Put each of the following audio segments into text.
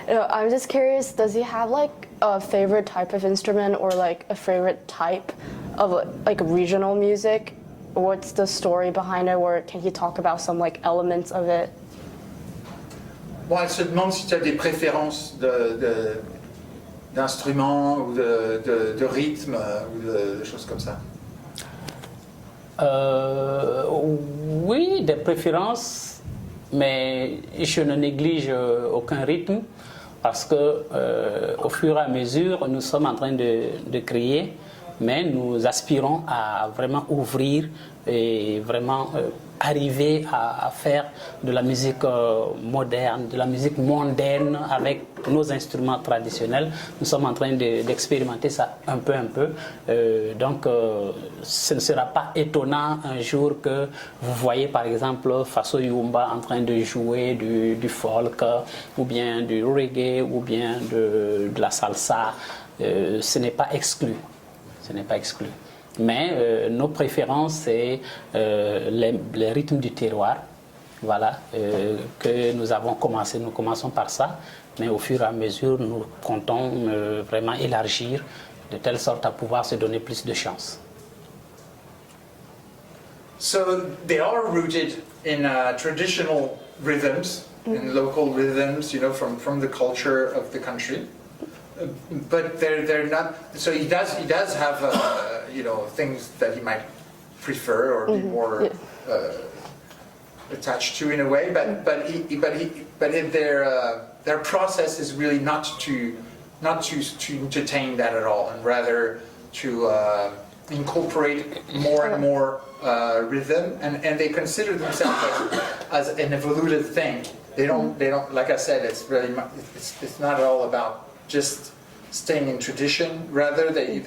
I'm just curious, does he have like a favorite type of instrument or like a favorite type of like regional music? What's the story behind it, or can he talk about some like elements of it? Bon, elle se demande si tu as des préférences d'instruments ou de rythme ou de choses comme ça. Oui, des préférences, mais je ne néglige aucun rythme parce que au fur et à mesure, nous sommes en train de créer, mais nous aspirons à vraiment ouvrir et vraiment arriver à faire de la musique moderne, de la musique mondaine avec nos instruments traditionnels. Nous sommes en train d'expérimenter ça un peu. Donc ce ne sera pas étonnant un jour que vous voyez par exemple Faso Yumba en train de jouer du folk ou bien du reggae ou bien de la salsa. Ce n'est pas exclu. Ce n'est pas exclu. Mais nos préférences, c'est les rythmes du terroir, voilà, que nous avons commencé. Nous commençons par ça, mais au fur et à mesure, nous comptons vraiment élargir de telle sorte à pouvoir se donner plus de chance. So they are rooted in traditional rhythms, in local rhythms, you know, from the culture of the country. But they're not. So he does have you know, things that he might prefer or be more attached to in a way. But their process is really not to entertain that at all, and rather to incorporate more and more rhythm. And they consider themselves as an evolutive thing. They don't. Like I said, it's really it's not all about just staying in tradition. Rather, they're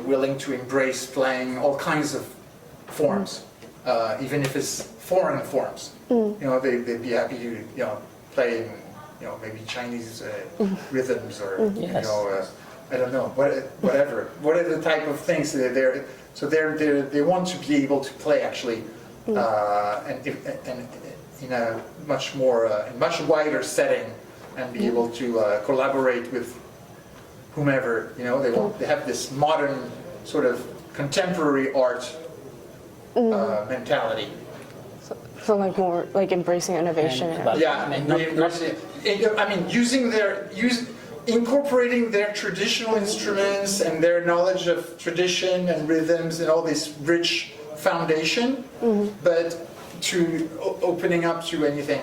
willing to embrace playing all kinds of forms, even if it's foreign forms. You know, they'd be happy to play in maybe Chinese rhythms or yes. I don't know, whatever. What are the type of things they want to be able to play actually, and in a much more much wider setting. And be able to collaborate with whomever, you know, they have this modern sort of contemporary art mentality. So like more like embracing innovation. Incorporating their traditional instruments and their knowledge of tradition and rhythms and all this rich foundation, but to opening up to anything,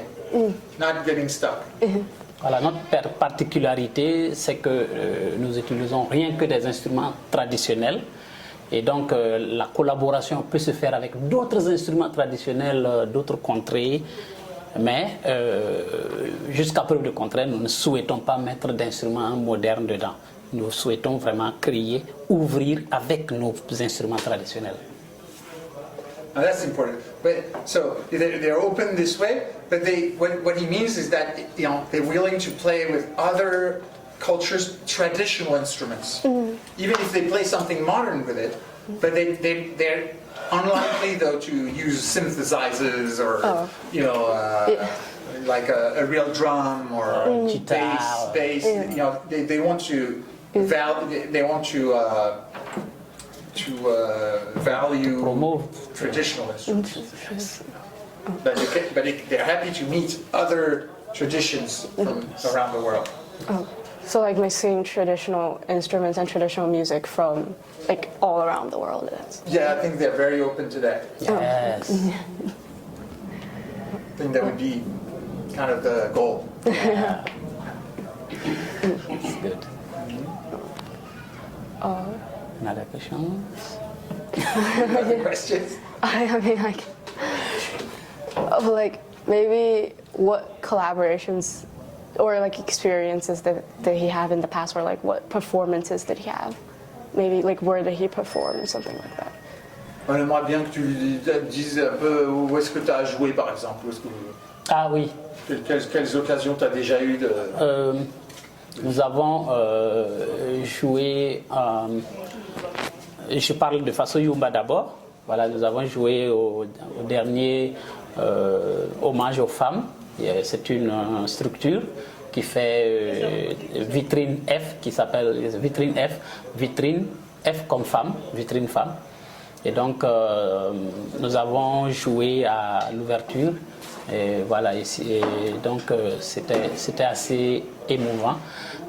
not getting stuck. Voilà, notre particularité, c'est que nous utilisons rien que des instruments traditionnels. Et donc, la collaboration peut se faire avec d'autres instruments traditionnels d'autres contrées. Mais, jusqu'à preuve du contraire, nous ne souhaitons pas mettre d'instruments modernes dedans. Nous souhaitons vraiment créer, ouvrir avec nos instruments traditionnels. Now that's important. But so they're open this way, but what he means is that they're willing to play with other cultures' traditional instruments, even if they play something modern with it. But they're unlikely though to use synthesizers or like a real drum or bass. You know, they want to value promote traditional instruments. But they're happy to meet other traditions from around the world. Oh. So like mixing traditional instruments and traditional music from like all around the world. Yeah, I think they're very open to that. Yes. I think that would be kind of the goal. Yeah. That's good. Another question? Other questions? I mean, like maybe what collaborations or like experiences that he have in the past, or like what performances did he have? Maybe like where did he perform or something like that? On aimerait bien que tu dises un peu où est-ce que tu as joué par exemple. Ah oui. Quelles occasions tu as déjà eues de... Nous avons joué, je parle de Faso Yumba d'abord. Voilà, nous avons joué au dernier hommage aux femmes C'est une structure qui fait vitrine F, qui s'appelle vitrine F, vitrine F comme femme, vitrine femme. Et donc, nous avons joué à l'ouverture. Et voilà, et donc c'était assez émouvant.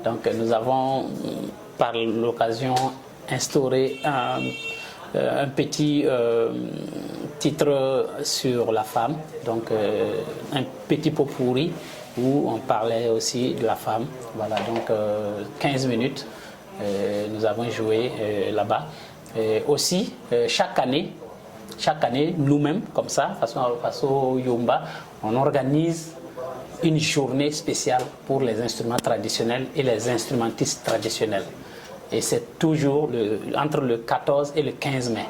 Donc, nous avons, par l'occasion, instauré un petit titre sur la femme, donc un petit pot pourri où on parlait aussi de la femme. Voilà, donc 15 minutes, nous avons joué là-bas. Et aussi, chaque année, nous-mêmes, comme ça, Faso Yumba, on organise une journée spéciale pour les instruments traditionnels et les instrumentistes traditionnels. Et c'est toujours entre le 14 et le 15 mai.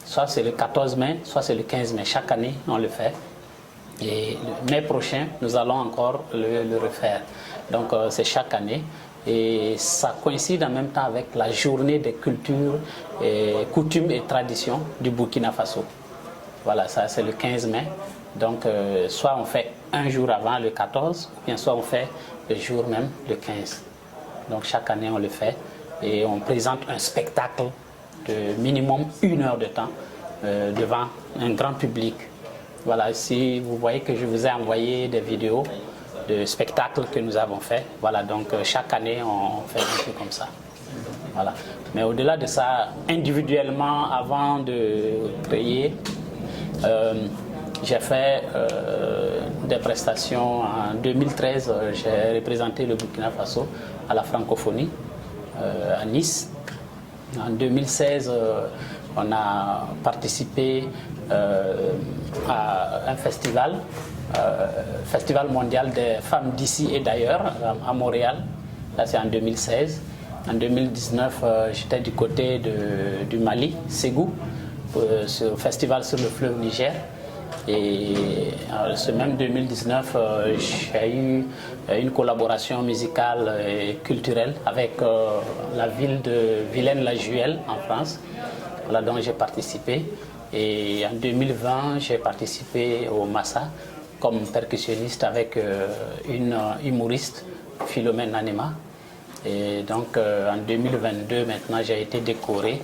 Soit c'est le 14 mai, soit c'est le 15 mai. Chaque année, on le fait. Et le mai prochain, nous allons encore le refaire. Donc, c'est chaque année. Et ça coïncide en même temps avec la journée des cultures, coutumes et traditions du Burkina Faso. Voilà, ça c'est le 15 mai. Donc, soit on fait un jour avant, le 14, ou bien soit on fait le jour même, le 15. Donc, chaque année, on le fait. Et on présente un spectacle de minimum 1 heure de temps devant un grand public. Voilà, ici, vous voyez que je vous ai envoyé des vidéos de spectacles que nous avons fait. Voilà, donc chaque année, on fait un truc comme ça. Voilà. Mais au-delà de ça, individuellement, avant de créer, j'ai fait des prestations. En 2013, j'ai représenté le Burkina Faso à la francophonie, à Nice. En 2016, on a participé à un festival, Festival mondial des femmes d'ici et d'ailleurs, à Montréal. Là, c'est en 2016. En 2019, j'étais du côté du Mali, Ségou, sur le festival sur le fleuve Niger. Et ce même 2019, j'ai eu une collaboration musicale et culturelle avec la ville de Villaine-la-Juelle en France, voilà, dont j'ai participé. Et en 2020, j'ai participé au Massa comme percussionniste avec une humoriste, Philomène Nanema. Et donc en 2022, maintenant, j'ai été décoré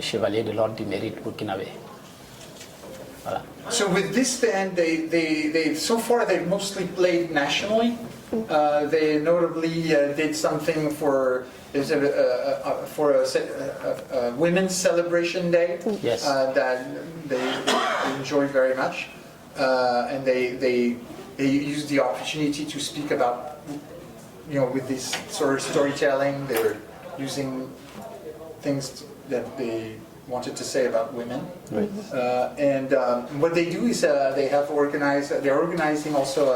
chevalier de l'ordre du mérite burkinabé. Voilà. So with this band, they so far they've mostly played nationally. They notably did something for a Women's Celebration Day. Yes. That they enjoy very much, and they used the opportunity to speak about, with this sort of storytelling. They're using things that they wanted to say about women. Right. And what they do is they're organizing also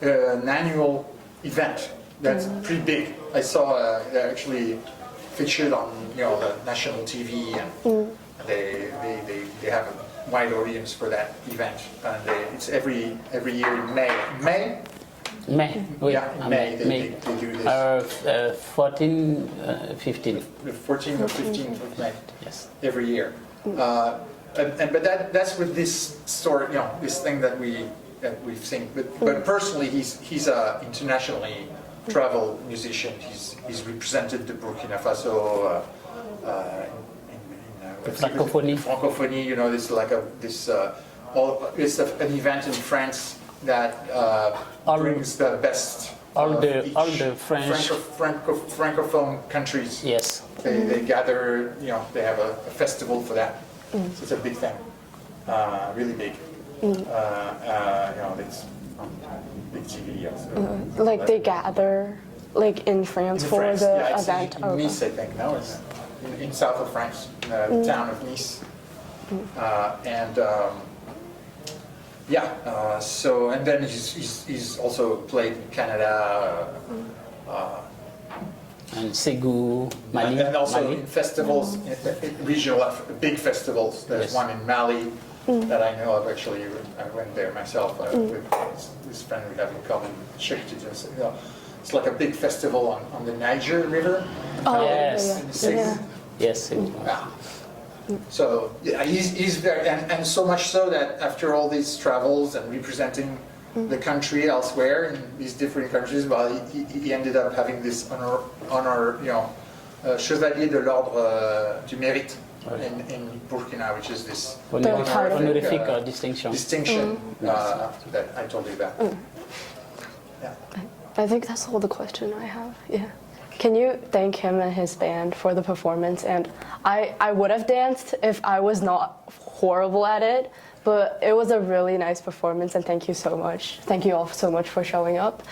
an annual event that's pretty big. I saw they're actually featured on the national TV, and they have a wide audience for that event. And it's every year in May. May, oui. Yeah, in May they do this. 14, 15. The 14th or 15th of May. Yes. Every year. But that's with this story, this thing that we've seen. But personally, he's a internationally traveled musician. He's represented the Burkina Faso in Francophonie. Francophonie. This like it's an event in France that brings the best. All the French Francophone countries. Yes. They gather, they have a festival for that. So it's a big thing, really big. It's on big TV. Also. Like they gather, like in France for France, the it's event. in Nice, I think. No, it's in south of France, the town of Nice, so and then he's also played in Canada. And Ségou, Mali. And also Mali. in festivals, regional big festivals. There's Yes. one in Mali that I know of. Actually, I went there myself with this friend we have in common. It's like a big festival on the Niger River. Oh, Yes. yeah. Yes. Ségou. Yeah. So yeah, he's very, and so much so that after all these travels and representing the country elsewhere in these different countries, well, he ended up having this honor, Chevalier de l'Ordre du Mérite in Burkina, which is this honorific distinction that I told you about. Yeah. I think that's all the question I have. Yeah. Can you thank him and his band for the performance? And I would have danced if I was not horrible at it, but it was a really nice performance, and thank you so much. Thank you all so much for showing up.